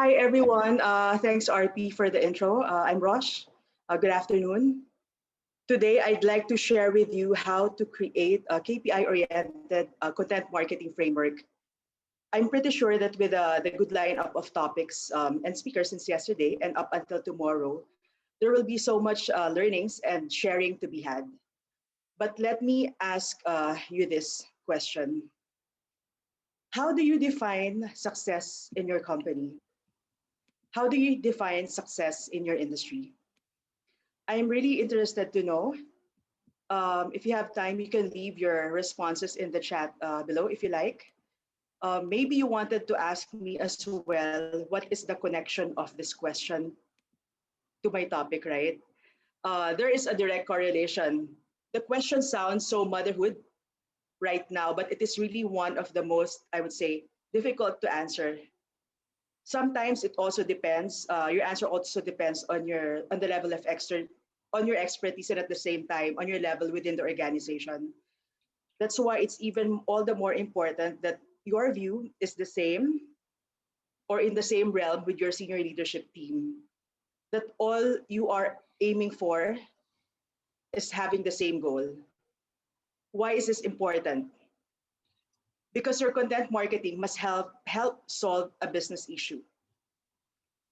Hi, everyone. Thanks, RP, for the intro. I'm Rosh. Good afternoon. Today, I'd like to share with you how to create a KPI-oriented content marketing framework. I'm pretty sure that with the good lineup of topics and speakers since yesterday and up until tomorrow, there will be so much learnings and sharing to be had. But let me ask you this question. How do you define success in your company? How do you define success in your industry? I'm really interested to know. If you have time, you can leave your responses in the chat below if you like. Maybe you wanted to ask me as well, what is the connection of this question to my topic, right? There is a direct correlation. The question sounds so motherhood right now, but it is really one of the most, I would say, difficult to answer. Sometimes it also depends. Your answer also depends on the level of on your expertise and at the same time on your level within the organization. That's why it's even all the more important that your view is the same or in the same realm with your senior leadership team. That all you are aiming for is having the same goal. Why is this important? Because your content marketing must help solve a business issue.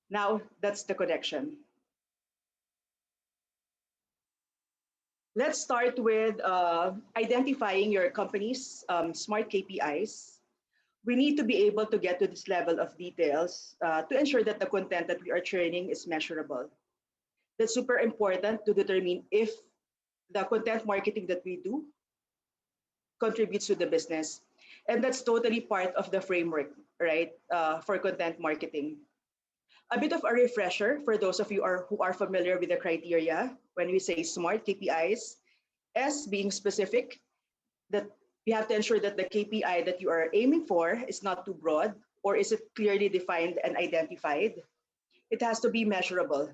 Now that's the connection. Let's start with identifying your company's smart KPIs. We need to be able to get to this level of details to ensure that the content that we are training is measurable. That's super important to determine if the content marketing that we do contributes to the business. And that's totally part of the framework, right, for content marketing. A bit of a refresher for those of you who are familiar with the criteria when we say SMART KPIs. S being specific, that you have to ensure that the KPI that you are aiming for is not too broad or is it clearly defined and identified. It has to be measurable.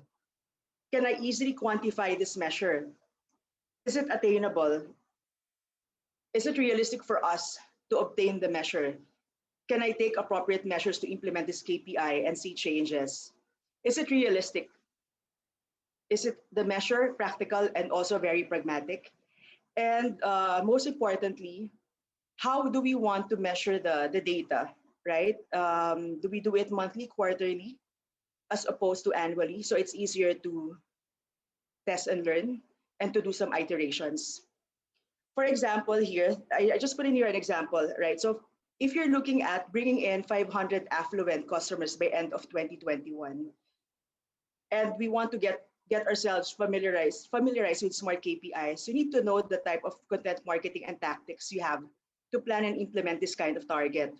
Can I easily quantify this measure? Is it attainable? Is it realistic for us to obtain the measure? Can I take appropriate measures to implement this KPI and see changes? Is it realistic? Is it the measure practical and also very pragmatic? And most importantly, how do we want to measure the data, right? Do we do it monthly, quarterly, as opposed to annually? So it's easier to test and learn and to do some iterations. For example, here, I just put in here an example, right? So if you're looking at bringing in 500 affluent customers by end of 2021, and we want to get ourselves familiarized with smart KPIs, you need to know the type of content marketing and tactics you have to plan and implement this kind of target.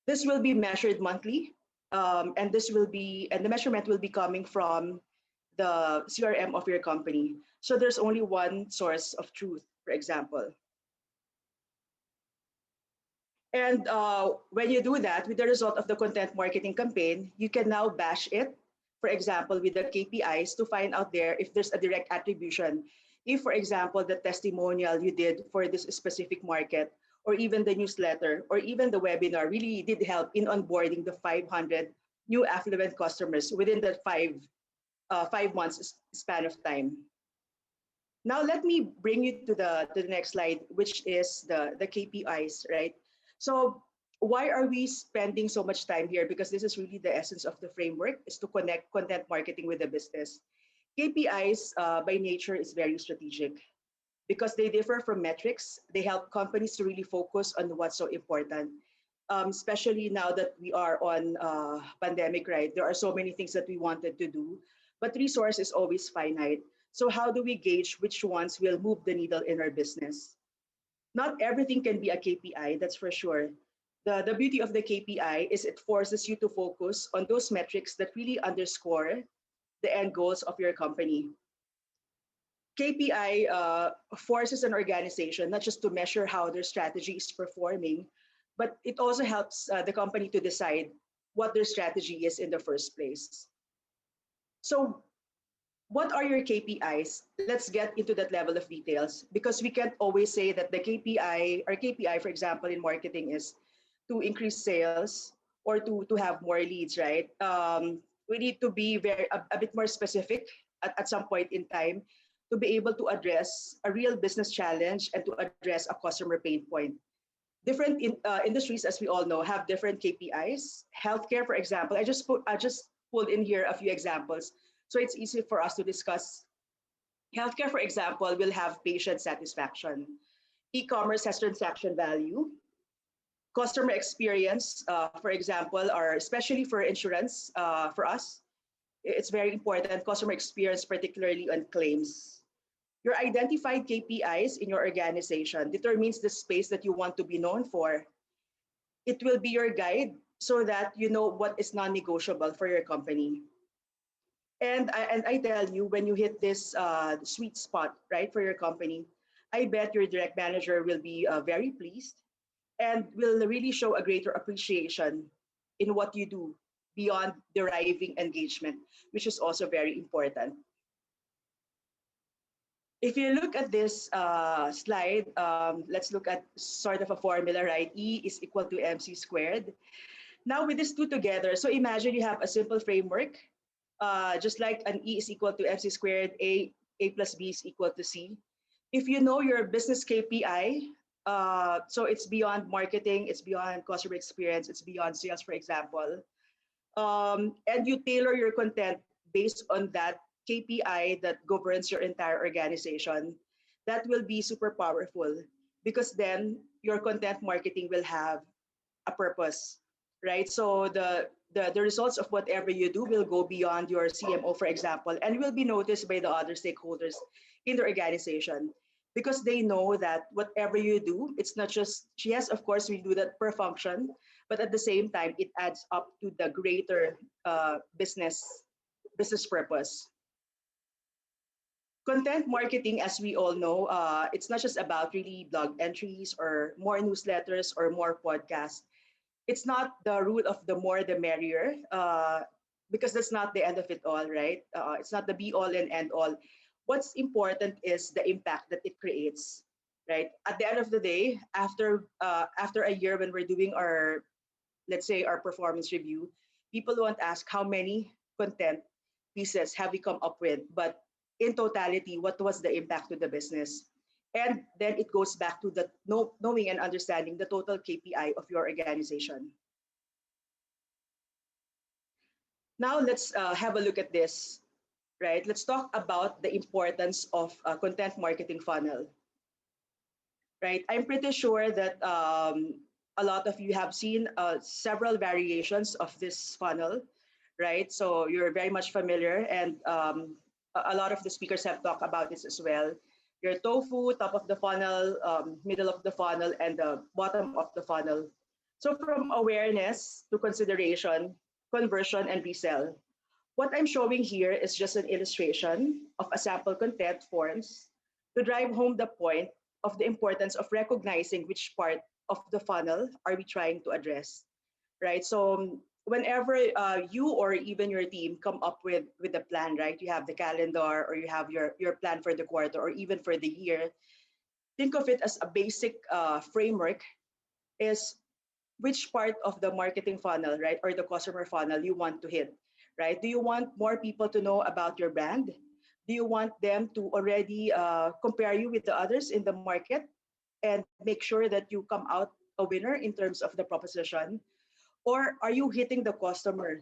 This will be measured monthly, and the measurement will be coming from the CRM of your company. So there's only one source of truth, for example. And when you do that, with the result of the content marketing campaign, you can now bash it, for example, with the KPIs to find out there if there's a direct attribution. If, for example, the testimonial you did for this specific market, or even the newsletter, or even the webinar really did help in onboarding the 500 new affluent customers within the 5 months span of time. Now let me bring you to the next slide, which is the KPIs, right? So why are we spending so much time here? Because this is really the essence of the framework, is to connect content marketing with the business. KPIs by nature is very strategic because they differ from metrics. They help companies to really focus on what's so important, especially now that we are on pandemic, right? There are so many things that we wanted to do, but resource is always finite. So how do we gauge which ones will move the needle in our business? Not everything can be a KPI, that's for sure. The beauty of the KPI is it forces you to focus on those metrics that really underscore the end goals of your company. KPI forces an organization not just to measure how their strategy is performing, but it also helps the company to decide what their strategy is in the first place. So what are your KPIs? Let's get into that level of details because we can't always say that the KPI, or KPI, for example, in marketing is to increase sales or to have more leads, right? We need to be a bit more specific at some point in time to be able to address a real business challenge and to address a customer pain point. Different industries, as we all know, have different KPIs. Healthcare, for example, I just pulled in here a few examples, so it's easy for us to discuss. Healthcare, for example, will have patient satisfaction. E-commerce has transaction value. Customer experience, for example, or especially for insurance, for us, it's very important. Customer experience, particularly on claims. Your identified KPIs in your organization determines the space that you want to be known for. It will be your guide so that you know what is non-negotiable for your company. And I tell you, when you hit this sweet spot, right, for your company, I bet your direct manager will be very pleased and will really show a greater appreciation in what you do beyond deriving engagement, which is also very important. If you look at this slide, let's look at sort of a formula, right? E is equal to MC squared. Now with these two together, so imagine you have a simple framework, just like an E is equal to MC squared, A plus B is equal to C. If you know your business KPI, so it's beyond marketing, it's beyond customer experience, it's beyond sales, for example, and you tailor your content based on that KPI that governs your entire organization, that will be super powerful because then your content marketing will have a purpose, right? So the results of whatever you do will go beyond your CMO, for example, and will be noticed by the other stakeholders in the organization because they know that whatever you do, it's not just, yes, of course, we do that per function, but at the same time, it adds up to the greater business purpose. Content marketing, as we all know, it's not just about really blog entries or more newsletters or more podcasts. It's not the rule of the more the merrier, because that's not the end of it all, right? It's not the be all and end all. What's important is the impact that it creates, right? At the end of the day, after a year when we're doing our, let's say, our performance review, people won't ask how many content pieces have we come up with, but in totality, what was the impact to the business? And then it goes back to the knowing and understanding the total KPI of your organization. Now let's have a look at this, right? Let's talk about the importance of a content marketing funnel, right? I'm pretty sure that a lot of you have seen several variations of this funnel, right? So you're very much familiar, and a lot of the speakers have talked about this as well. Your tofu, top of the funnel, middle of the funnel, and the bottom of the funnel. So from awareness to consideration, conversion, and resell. What I'm showing here is just an illustration of a sample content forms to drive home the point of the importance of recognizing which part of the funnel are we trying to address, right? So whenever you or even your team come up with a plan, right? You have the calendar or you have your plan for the quarter or even for the year. Think of it as a basic framework is which part of the marketing funnel, right, or the customer funnel you want to hit, right? Do you want more people to know about your brand? Do you want them to already compare you with the others in the market and make sure that you come out a winner in terms of the proposition? Or are you hitting the customer,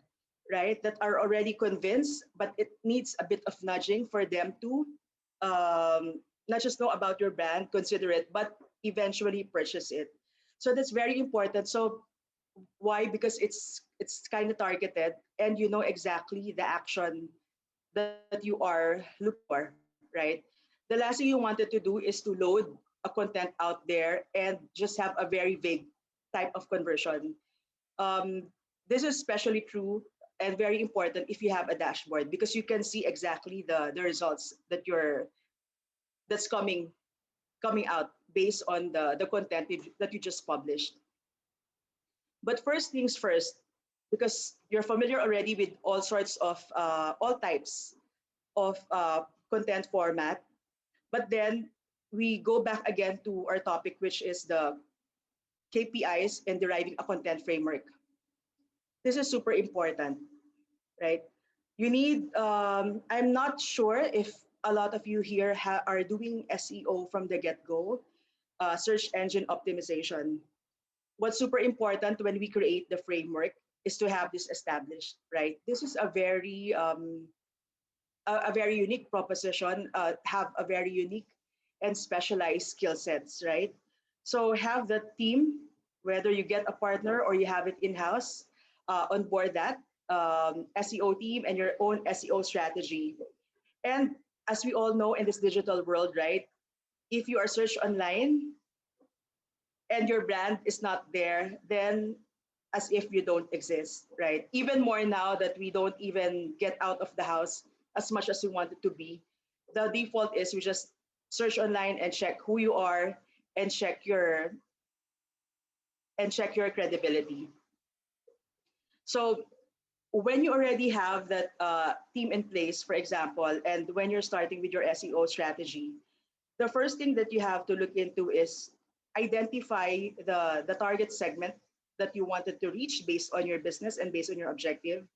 right, that are already convinced, but it needs a bit of nudging for them to not just know about your brand, consider it, but eventually purchase it. So that's very important. So why? Because it's kind of targeted, and you know exactly the action that you are looking for, right? The last thing you wanted to do is to load a content out there and just have a very vague type of conversion. This is especially true and very important if you have a dashboard because you can see exactly the results that's coming out based on the content that you just published. But first things first, because you're familiar already with all sorts of all types of content format, but then we go back again to our topic, which is the KPIs and deriving a content framework. This is super important, right? You need, I'm not sure if a lot of you here are doing SEO from the get-go, search engine optimization. What's super important when we create the framework is to have this established, right? This is a very unique proposition, have a very unique and specialized skill sets, right? So have the team, whether you get a partner or you have it in-house, on board that SEO team and your own SEO strategy. And as we all know in this digital world, right? If you are searched online and your brand is not there, then as if you don't exist, right? Even more now that we don't even get out of the house as much as we want it to be. The default is we just search online and check who you are and check your credibility. So when you already have that team in place, for example, and when you're starting with your SEO strategy, the first thing that you have to look into is identify the target segment that you wanted to reach based on your business and based on your objective.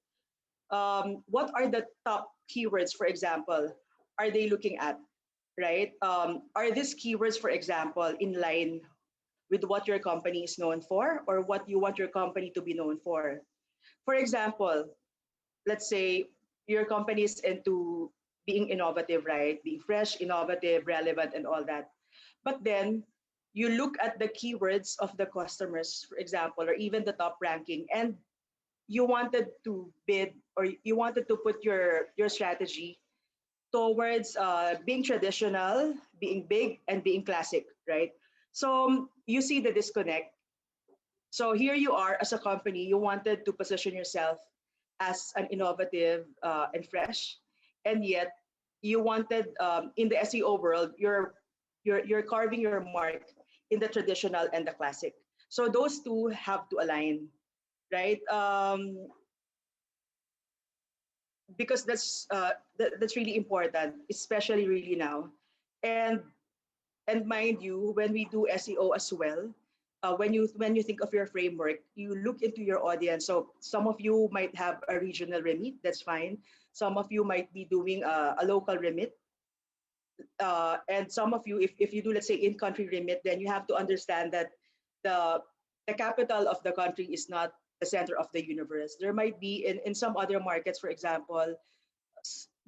What are the top keywords, for example, are they looking at, right? Are these keywords, for example, in line with what your company is known for or what you want your company to be known for? For example, let's say your company is into being innovative, right? Being fresh, innovative, relevant, and all that. But then you look at the keywords of the customers, for example, or even the top ranking, and you wanted to bid or you wanted to put your strategy towards being traditional, being big, and being classic, right? So you see the disconnect. So here you are as a company, you wanted to position yourself as an innovative and fresh, and yet you wanted in the SEO world, you're carving your mark in the traditional and the classic. So those two have to align, right? Because that's really important, especially really now. And and mind you, when we do SEO as well, when you think of your framework, you look into your audience. So some of you might have a regional remit, that's fine. Some of you might be doing a local remit, and some of you, if you do, let's say, in-country remit, then you have to understand that the the capital of the country is not the center of the universe. There might be in some other markets, for example,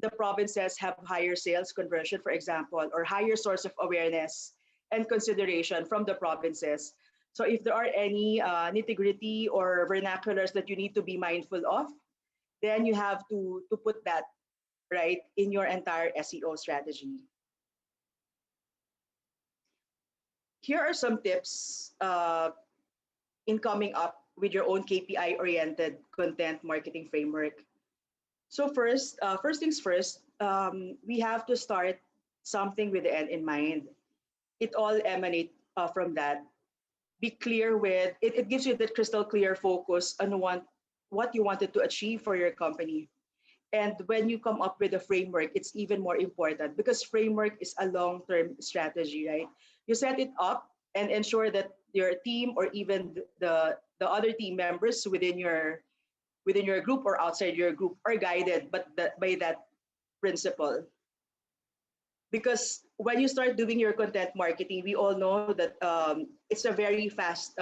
the provinces have higher sales conversion, for example, or higher source of awareness and consideration from the provinces. So if there are any nitty-gritty or vernaculars that you need to be mindful of, then you have to put that right in your entire SEO strategy. Here are some tips in coming up with your own KPI-oriented content marketing framework. So first things first, we have to start something with the end in mind. It all emanates from that. Be clear with it. It gives you that crystal clear focus on what you wanted to achieve for your company. And when you come up with a framework, it's even more important because framework is a long-term strategy, right? You set it up and ensure that your team or even the other team members within your group or outside your group are guided but by that principle. Because when you start doing your content marketing, we all know that it's a very fast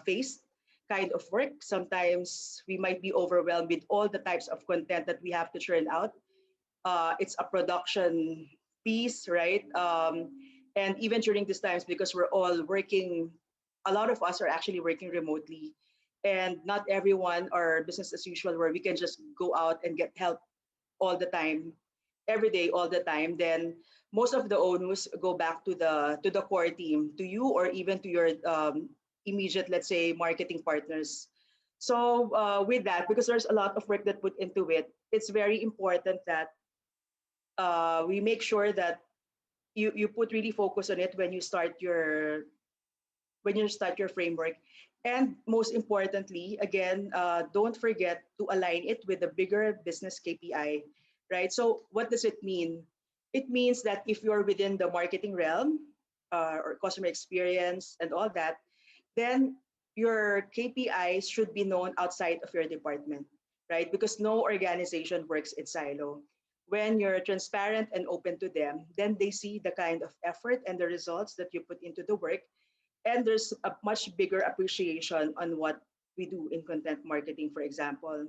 paced kind of work. Sometimes we might be overwhelmed with all the types of content that we have to churn out. It's a production piece, right? And even during these times, because we're all working, a lot of us are actually working remotely, and not everyone are business as usual where we can just go out and get help all the time, every day, all the time. Then most of the onus go back to the core team, to you, or even to your immediate, let's say, marketing partners. So with that, because there's a lot of work that put into it, it's very important that we make sure that you put really focus on it when you start your framework. And most importantly, again, don't forget to align it with the bigger business KPI, right? So what does it mean? It means that if you're within the marketing realm or customer experience and all that, then your KPIs should be known outside of your department, right? Because no organization works in silo. When you're transparent and open to them, then they see the kind of effort and the results that you put into the work. And there's a much bigger appreciation on what we do in content marketing, for example.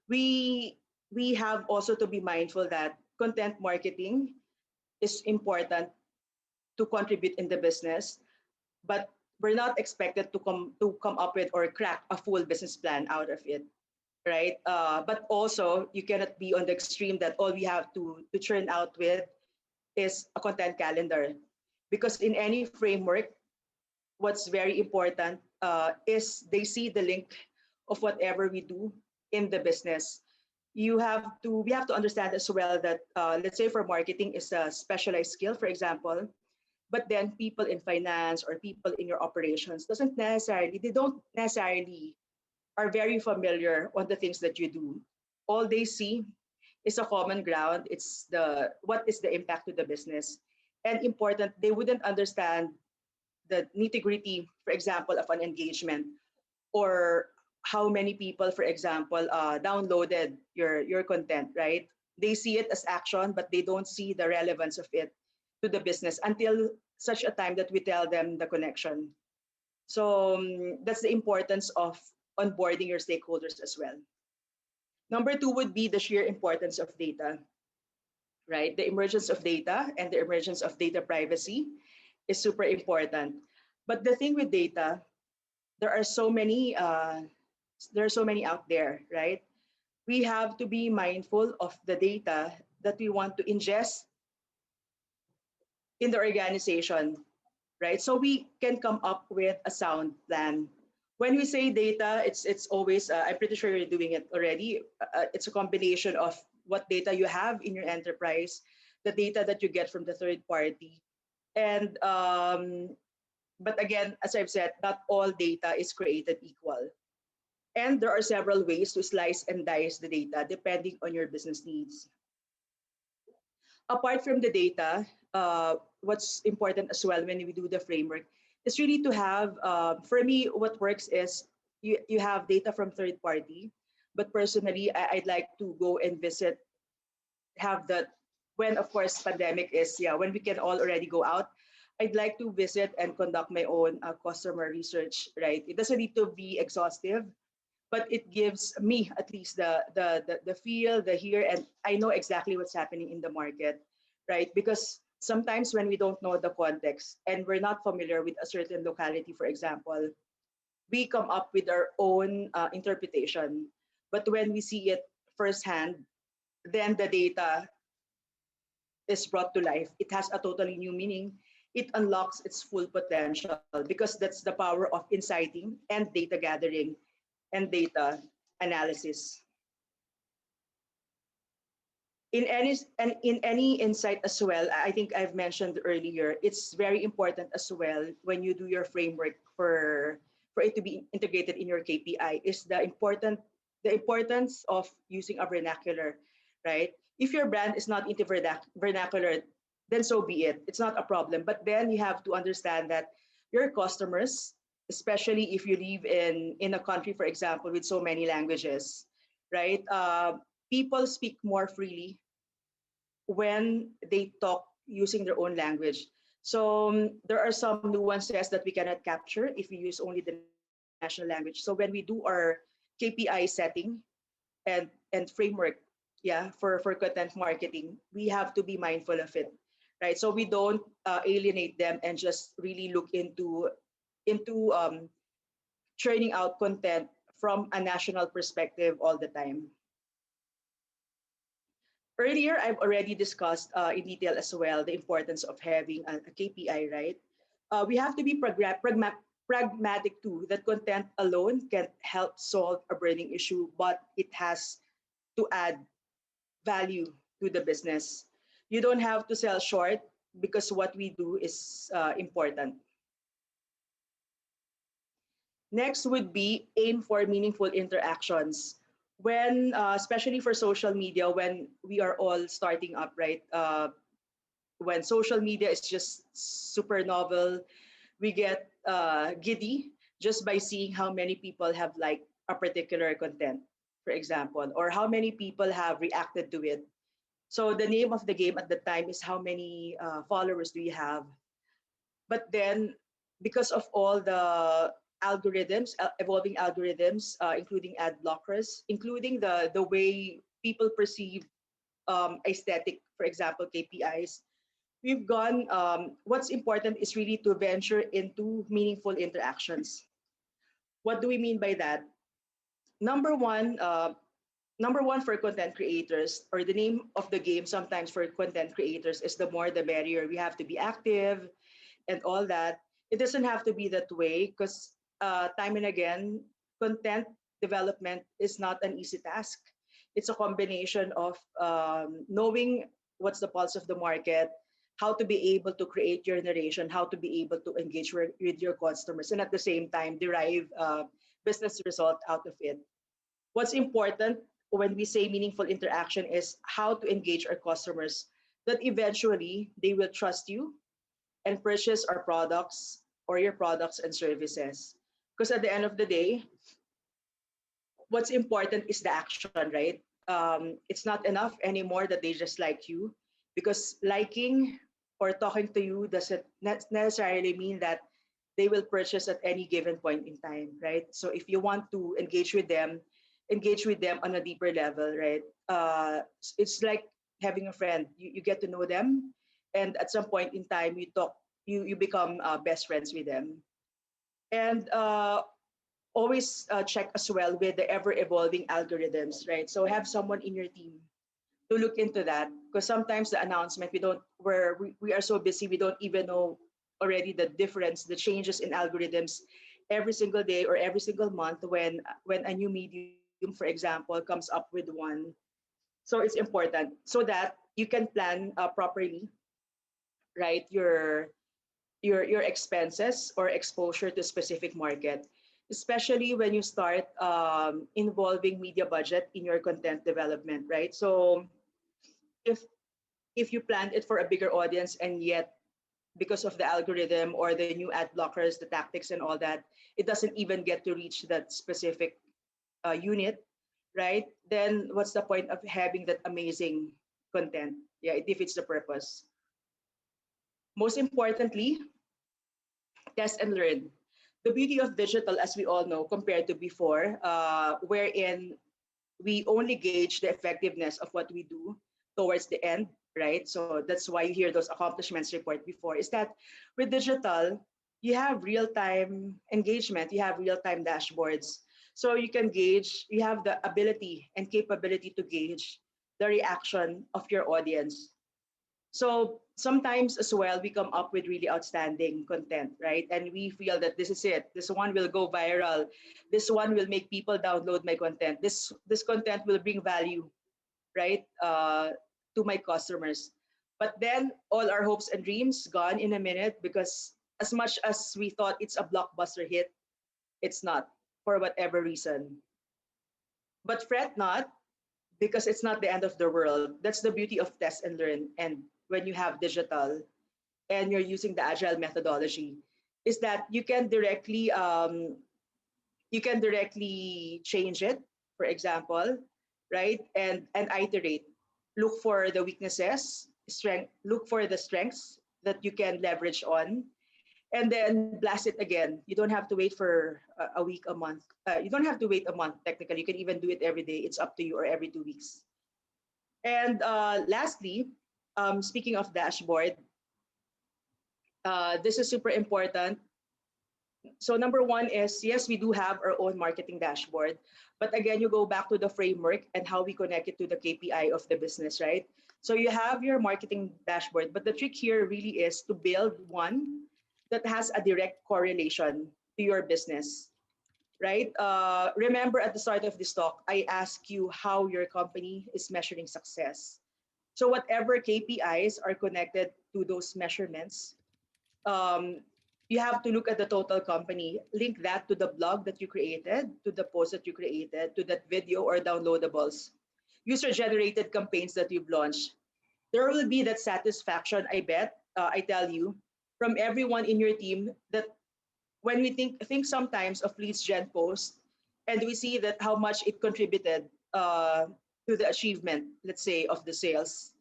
We we have also to be mindful that content marketing is important to contribute in the business, but we're not expected to come up with or crack a full business plan out of it, right? But also you cannot be on the extreme that all we have to churn out with is a content calendar, because in any framework, what's very important is they see the link of whatever we do in the business. We have to understand as well that let's say for marketing is a specialized skill, for example, but then people in finance or people in your operations they don't necessarily are very familiar on the things that you do. All they see is a common ground. It's the what is the impact to the business. And important, they wouldn't understand the nitty-gritty, for example, of an engagement, or how many people, for example, downloaded your content, right? They see it as action, but they don't see the relevance of it to the business until such a time that we tell them the connection. So that's the importance of onboarding your stakeholders as well. Number two would be the sheer importance of data, right? The emergence of data and the emergence of data privacy is super important. But the thing with data, there are so many out there, right? We have to be mindful of the data that we want to ingest in the organization, right? So we can come up with a sound plan. When we say data, it's always I'm pretty sure you're doing it already. It's a combination of what data you have in your enterprise, the data that you get from the third party, and but again, as I've said, not all data is created equal. And there are several ways to slice and dice the data depending on your business needs. Apart from the data, what's important as well when we do the framework is really to have, for me, what works is you have data from third party, but personally, I'd like to go and visit, have that when, of course, pandemic is, yeah, when we can all already go out, I'd like to visit and conduct my own customer research, right? It doesn't need to be exhaustive, but it gives me at least the feel, the hear, and I know exactly what's happening in the market, right? Because sometimes when we don't know the context and we're not familiar with a certain locality, for example, we come up with our own interpretation. But when we see it firsthand, then the data is brought to life. It has a totally new meaning. It unlocks its full potential because that's the power of inciting and data gathering and data analysis. In any insight as well, I think I've mentioned earlier, it's very important as well when you do your framework for it to be integrated in your KPI is the importance of using a vernacular, right? If your brand is not into vernacular, then so be it. It's not a problem. But then you have to understand that your customers, especially if you live in a country, for example, with so many languages, right? People speak more freely when they talk using their own language. So there are some nuances that we cannot capture if we use only the national language. So when we do our KPI setting and framework, yeah, for content marketing, we have to be mindful of it, right? So we don't alienate them and just really look into churning out content from a national perspective all the time. Earlier, I've already discussed in detail as well the importance of having a KPI, right? We have to be pragmatic too, that content alone can help solve a burning issue, but it has to add value to the business. You don't have to sell short because what we do is important. Next would be aim for meaningful interactions. When, especially for social media, when we are all starting up, right? When social media is just super novel, we get giddy just by seeing how many people have liked a particular content, for example, or how many people have reacted to it. So the name of the game at the time is how many followers do you have. But then, because of all the algorithms, evolving algorithms, including ad blockers, including the way people perceive aesthetic, for example, KPIs, we've gone. What's important is really to venture into meaningful interactions. What do we mean by that? Number one, number one for content creators, or the name of the game sometimes for content creators is the more the merrier. We have to be active and all that. It doesn't have to be that way because time and again, content development is not an easy task. It's a combination of knowing what's the pulse of the market, how to be able to create your narration, how to be able to engage with your customers, and at the same time derive business result out of it. What's important when we say meaningful interaction is how to engage our customers that eventually they will trust you and purchase our products or your products and services. Because at the end of the day, what's important is the action, right? It's not enough anymore that they just like you, because liking or talking to you doesn't necessarily mean that they will purchase at any given point in time, right? So if you want to engage with them on a deeper level, right? It's like having a friend. You get to know them, and at some point in time, you talk, you become best friends with them. And always check as well with the ever evolving algorithms, right? So have someone in your team to look into that, because sometimes the announcement we don't where we are so busy we don't even know already the difference, the changes in algorithms every single day or every single month when a new medium, for example, comes up with one. So it's important so that you can plan properly, right? Your expenses or exposure to specific market, especially when you start involving media budget in your content development, right? So if if you planned it for a bigger audience and yet because of the algorithm or the new ad blockers, the tactics and all that, it doesn't even get to reach that specific unit, right? Then what's the point of having that amazing content? Yeah, it defeats the purpose. Most importantly, test and learn. The beauty of digital, as we all know, compared to before, wherein we only gauge the effectiveness of what we do towards the end, right? So that's why you hear those accomplishments report before, is that with digital, you have real-time engagement, you have real-time dashboards. So you can gauge, you have the ability and capability to gauge the reaction of your audience. So sometimes as well, we come up with really outstanding content, right? And we feel that this is it. This one will go viral. This one will make people download my content. This content will bring value, right, to my customers. But then all our hopes and dreams gone in a minute, because as much as we thought it's a blockbuster hit, it's not, for whatever reason. But fret not, because it's not the end of the world. That's the beauty of test and learn. And when you have digital and you're using the agile methodology, is that you can directly change it, for example, right? And iterate. Look for the weaknesses, look for the strengths that you can leverage on, and then blast it again. You don't have to wait for a week, a month. You don't have to wait a month, technically. You can even do it every day. It's up to you, or every 2 weeks. And lastly, speaking of dashboard, this is super important. So number one is, yes, we do have our own marketing dashboard, but again, you go back to the framework and how we connect it to the KPI of the business, right? So you have your marketing dashboard, but the trick here really is to build one that has a direct correlation to your business, right? Remember at the start of this talk, I asked you how your company is measuring success. So whatever KPIs are connected to those measurements, um, you have to look at the total company, link that to the blog that you created, to the post that you created, to that video or downloadables, user generated campaigns that you've launched. There will be that satisfaction, I bet, I tell you, from everyone in your team that when we think sometimes of leads gen post, and we see that how much it contributed to the achievement, let's say, of the sales,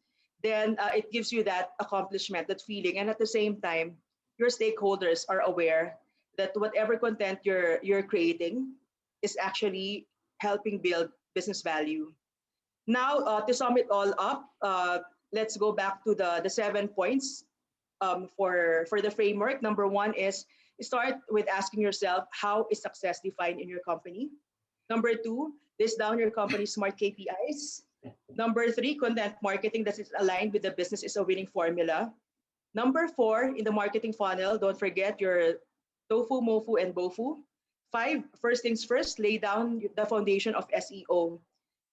then it gives you that accomplishment, that feeling, and at the same time, your stakeholders are aware that whatever content you're creating is actually helping build business value. Now, to sum it all up, let's go back to the 7 points for the framework. Number one is start with asking yourself, how is success defined in your company? Number two, list down your company's smart KPIs. Number three, content marketing that is aligned with the business is a winning formula. Number four, in the marketing funnel, don't forget your tofu, mofu, and bofu. Five, first things first, lay down the foundation of SEO.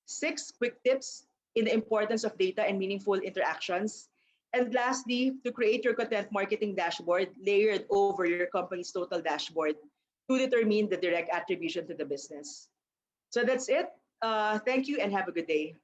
Six, quick tips in the importance of data and meaningful interactions. And lastly, to create your content marketing dashboard layered over your company's total dashboard to determine the direct attribution to the business. So that's it. Thank you and have a good day.